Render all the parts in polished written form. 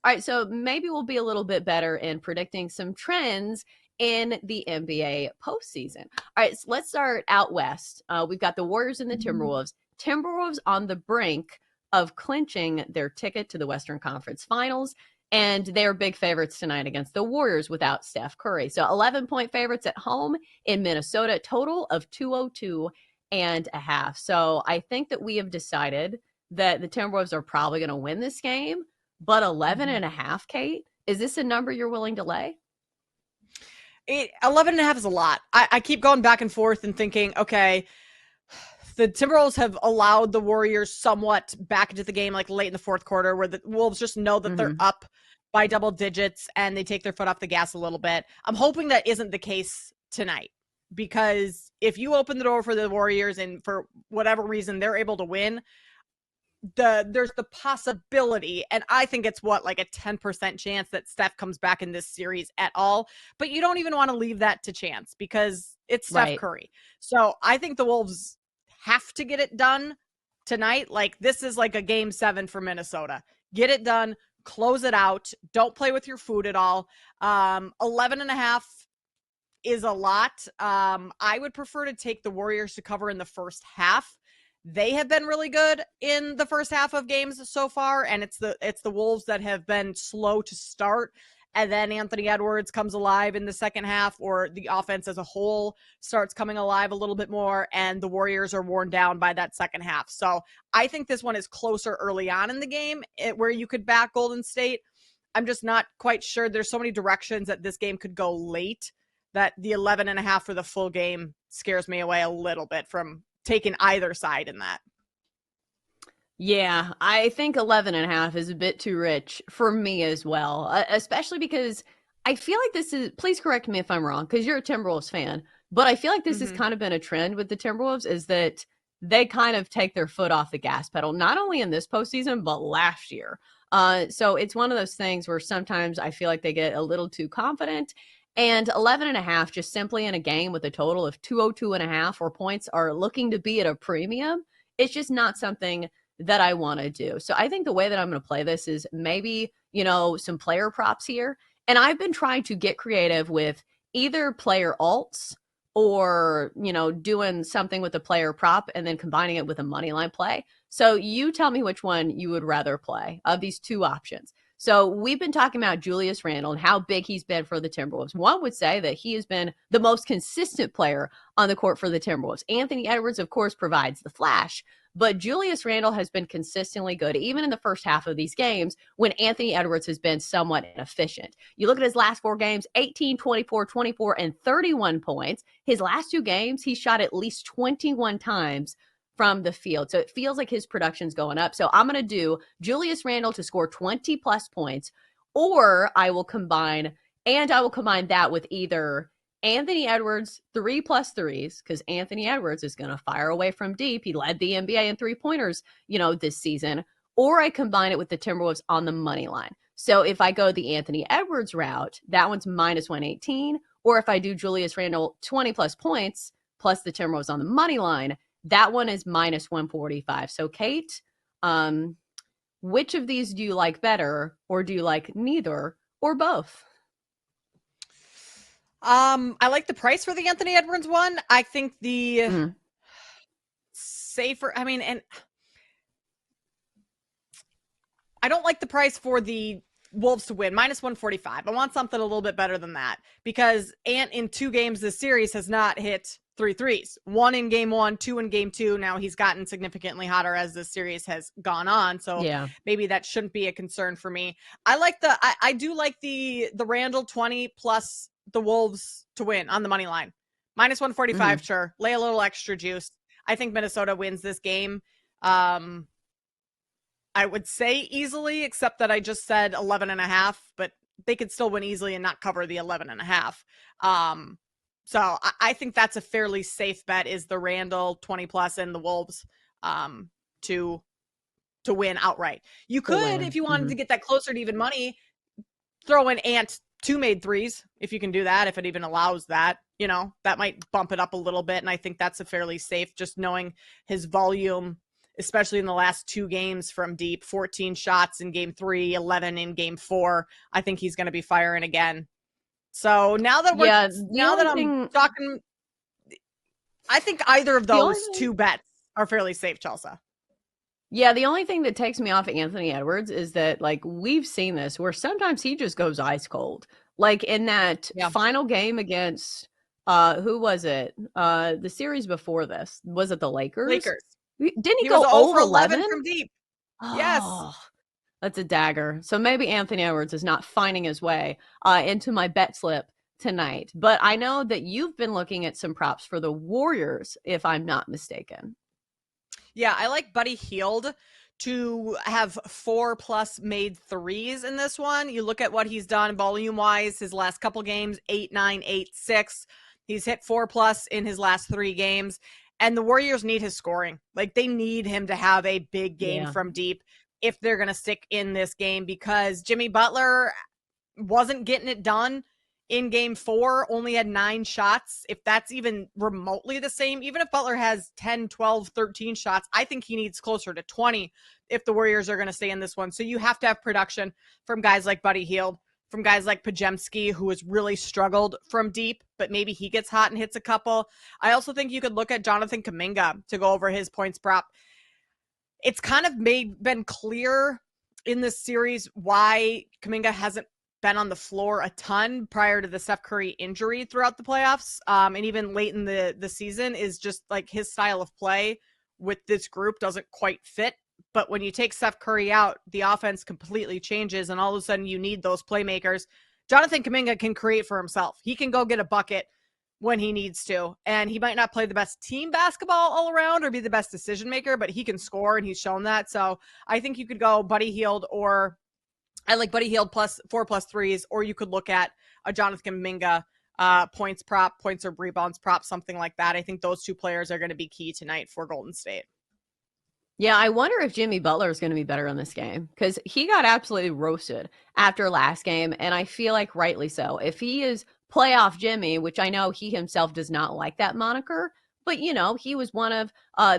All right, so maybe we'll be a little bit better in predicting some trends in the NBA postseason. All right, so let's start out west. We've got the Warriors and the Timberwolves. Timberwolves on the brink of clinching their ticket to the Western Conference Finals, and they're big favorites tonight against the Warriors without Steph Curry. So 11-point favorites at home in Minnesota, total of 202.5. So I think that we have decided that the Timberwolves are probably going to win this game, but 11.5, Kate, is this a number you're willing to lay? 11.5 is a lot. I keep going back and forth and thinking, okay, the Timberwolves have allowed the Warriors somewhat back into the game, like late in the fourth quarter, where the Wolves just know that they're up by double digits and they take their foot off the gas a little bit. I'm hoping that isn't the case tonight, because if you open the door for the Warriors and for whatever reason they're able to win, there's the possibility, and I think it's like a 10% chance that Steph comes back in this series at all, but you don't even want to leave that to chance because it's Steph Curry. So I think the Wolves have to get it done tonight. Like, this is like a game 7 for Minnesota. Get it done, close it out, don't play with your food at all. 11.5 is a lot. I would prefer to take the Warriors to cover in the first half. They have been really good in the first half of games so far, and it's the Wolves that have been slow to start, and then Anthony Edwards comes alive in the second half, or the offense as a whole starts coming alive a little bit more, and the Warriors are worn down by that second half. So I think this one is closer early on in the game, where you could back Golden State. I'm just not quite sure. There's so many directions that this game could go late that the 11.5 for the full game scares me away a little bit from taking either side in that. Yeah, I think 11.5 is a bit too rich for me as well, especially because I feel like this is, please correct me if I'm wrong, because you're a Timberwolves fan, but I feel like this has kind of been a trend with the Timberwolves, is that they kind of take their foot off the gas pedal, not only in this postseason, but last year. So it's one of those things where sometimes I feel like they get a little too confident. And 11.5, just simply in a game with a total of 202.5, where points are looking to be at a premium, it's just not something that I want to do. So I think the way that I'm going to play this is maybe, some player props here. And I've been trying to get creative with either player alts or, doing something with a player prop and then combining it with a money line play. So you tell me which one you would rather play of these two options. So we've been talking about Julius Randle and how big he's been for the Timberwolves. One would say that he has been the most consistent player on the court for the Timberwolves. Anthony Edwards, of course, provides the flash, but Julius Randle has been consistently good, even in the first half of these games when Anthony Edwards has been somewhat inefficient. You look at his last 4 games, 18, 24, 24, and 31 points. His last 2 games, he shot at least 21 times from the field. So it feels like his production's going up. So I'm going to do Julius Randle to score 20 plus points, or I will combine that with either Anthony Edwards 3+ threes, because Anthony Edwards is going to fire away from deep. He led the NBA in 3-pointers, this season, or I combine it with the Timberwolves on the money line. So if I go the Anthony Edwards route, that one's -118, or if I do Julius Randle 20 plus points plus the Timberwolves on the money line, that one is -145. So Kate, which of these do you like better, or do you like neither or both? I like the price for the Anthony Edwards one. I think the safer, and I don't like the price for the Wolves to win, -145. I want something a little bit better than that, because Ant in 2 games this series has not hit 3 threes. 1 in game 1, 2 in game 2. Now he's gotten significantly hotter as this series has gone on, so maybe that shouldn't be a concern for me. I do like the Randle 20 plus the Wolves to win on the money line. -145, sure. Lay a little extra juice. I think Minnesota wins this game. I would say easily, except that I just said 11.5, but they could still win easily and not cover the 11.5. So I think that's a fairly safe bet, is the Randle 20 plus and the Wolves to win outright. You could, if you wanted to get that closer to even money, throw in Ant 2 made threes, if you can do that, if it even allows that. That might bump it up a little bit, and I think that's a fairly safe, just knowing his volume especially in the last 2 games from deep. 14 shots in game 3, 11 in game 4. I think he's going to be firing again. So now that I'm talking, I think either of those 2 bets are fairly safe, Chelsa. Yeah, the only thing that takes me off Anthony Edwards is that, like, we've seen this where sometimes he just goes ice cold. Like in that final game against who was it? The series before this. Was it the Lakers? Didn't he go was 0 for 11 from deep? Oh, yes. That's a dagger. So maybe Anthony Edwards is not finding his way into my bet slip tonight. But I know that you've been looking at some props for the Warriors, if I'm not mistaken. Yeah, I like Buddy Hield to have 4+ made threes in this one. You look at what he's done volume-wise his last couple games, 8, 9, 8, 6. He's hit 4+ in his last 3 games. And the Warriors need his scoring. Like, they need him to have a big game from deep if they're going to stick in this game, because Jimmy Butler wasn't getting it done in game 4, only had 9 shots. If that's even remotely the same, even if Butler has 10, 12, 13 shots, I think he needs closer to 20 if the Warriors are going to stay in this one. So you have to have production from guys like Buddy Hield, from guys like Pajemski, who has really struggled from deep, but maybe he gets hot and hits a couple. I also think you could look at Jonathan Kuminga to go over his points prop. It's kind of been clear in this series why Kuminga hasn't been on the floor a ton prior to the Steph Curry injury throughout the playoffs. And even late in the season is just like his style of play with this group doesn't quite fit. But when you take Steph Curry out, the offense completely changes, and all of a sudden you need those playmakers. Jonathan Kuminga can create for himself. He can go get a bucket when he needs to, and he might not play the best team basketball all around or be the best decision maker, but he can score, and he's shown that. So I think you could go Buddy Hield, or I like Buddy Hield plus 4+ threes, or you could look at a Jonathan Kuminga points prop, points or rebounds prop, something like that. I think those 2 players are going to be key tonight for Golden State. Yeah, I wonder if Jimmy Butler is going to be better in this game, because he got absolutely roasted after last game, and I feel like rightly so. If he is playoff Jimmy, which I know he himself does not like that moniker, but, you know, he was one of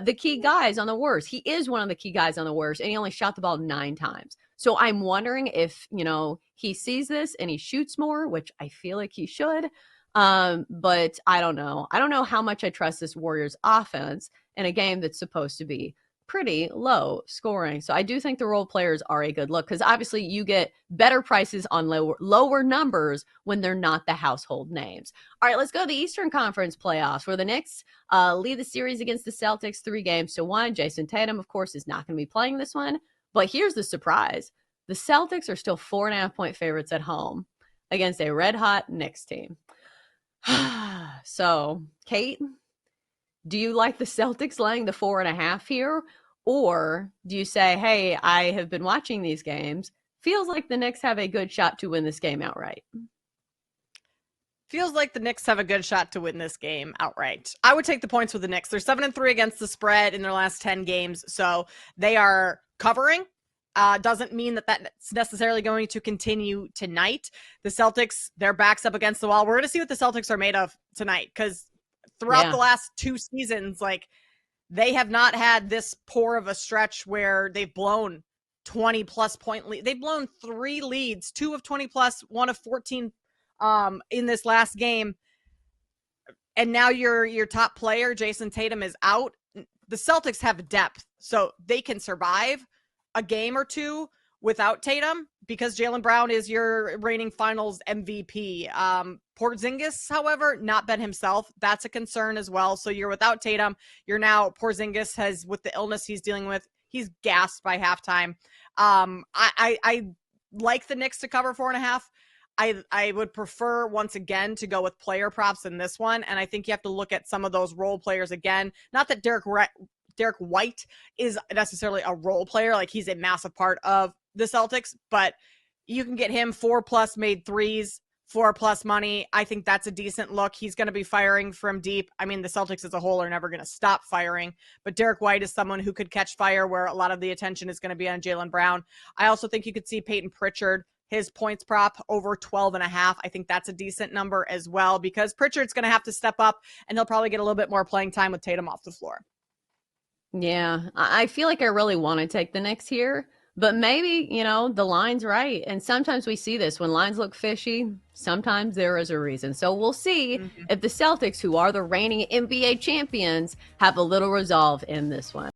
the key guys on the Warriors. He is one of the key guys on the Warriors, and he only shot the ball 9 times. So I'm wondering if, you know, he sees this and he shoots more, which I feel like he should. But I don't know. I don't know how much I trust this Warriors offense in a game that's supposed to be pretty low scoring. So I do think the role players are a good look, because obviously you get better prices on lower numbers when they're not the household names. All right, let's go to the Eastern Conference playoffs, where the Knicks lead the series against the Celtics 3-1. Jayson Tatum, of course, is not going to be playing this one. But here's the surprise. The Celtics are still 4.5-point favorites at home against a red-hot Knicks team. So, Kate, do you like the Celtics laying the 4.5 here? Or do you say, hey, I have been watching these games. Feels like the Knicks have a good shot to win this game outright. Feels like the Knicks have a good shot to win this game outright. I would take the points with the Knicks. They're 7-3 against the spread in their last 10 games. So they are covering. Doesn't mean that that's necessarily going to continue tonight. The Celtics, their backs up against the wall. We're going to see what the Celtics are made of tonight, because throughout the last 2 seasons, like, they have not had this poor of a stretch where they've blown 20+ point lead. They've blown 3 leads, 2 of 20+, 1 of 14 in this last game. And now your top player, Jayson Tatum, is out. The Celtics have depth, so they can survive a game or 2 without Tatum, because Jaylen Brown is your reigning finals MVP. Porzingis, however, not been himself. That's a concern as well. So you're without Tatum. You're now, Porzingis has, with the illness he's dealing with, he's gassed by halftime. I like the Knicks to cover 4.5. I would prefer, once again, to go with player props in this one. And I think you have to look at some of those role players again. Not that Derek White is necessarily a role player. Like, he's a massive part of the Celtics, but you can get him 4+ made threes, 4+ money. I think that's a decent look. He's going to be firing from deep. I mean, the Celtics as a whole are never going to stop firing, but Derek White is someone who could catch fire where a lot of the attention is going to be on Jaylen Brown. I also think you could see Peyton Pritchard, his points prop over 12.5. I think that's a decent number as well, because Pritchard's going to have to step up, and he'll probably get a little bit more playing time with Tatum off the floor. Yeah, I feel like I really want to take the Knicks here, but maybe, the line's right. And sometimes we see this when lines look fishy, sometimes there is a reason. So we'll see Mhm. if the Celtics, who are the reigning NBA champions, have a little resolve in this one.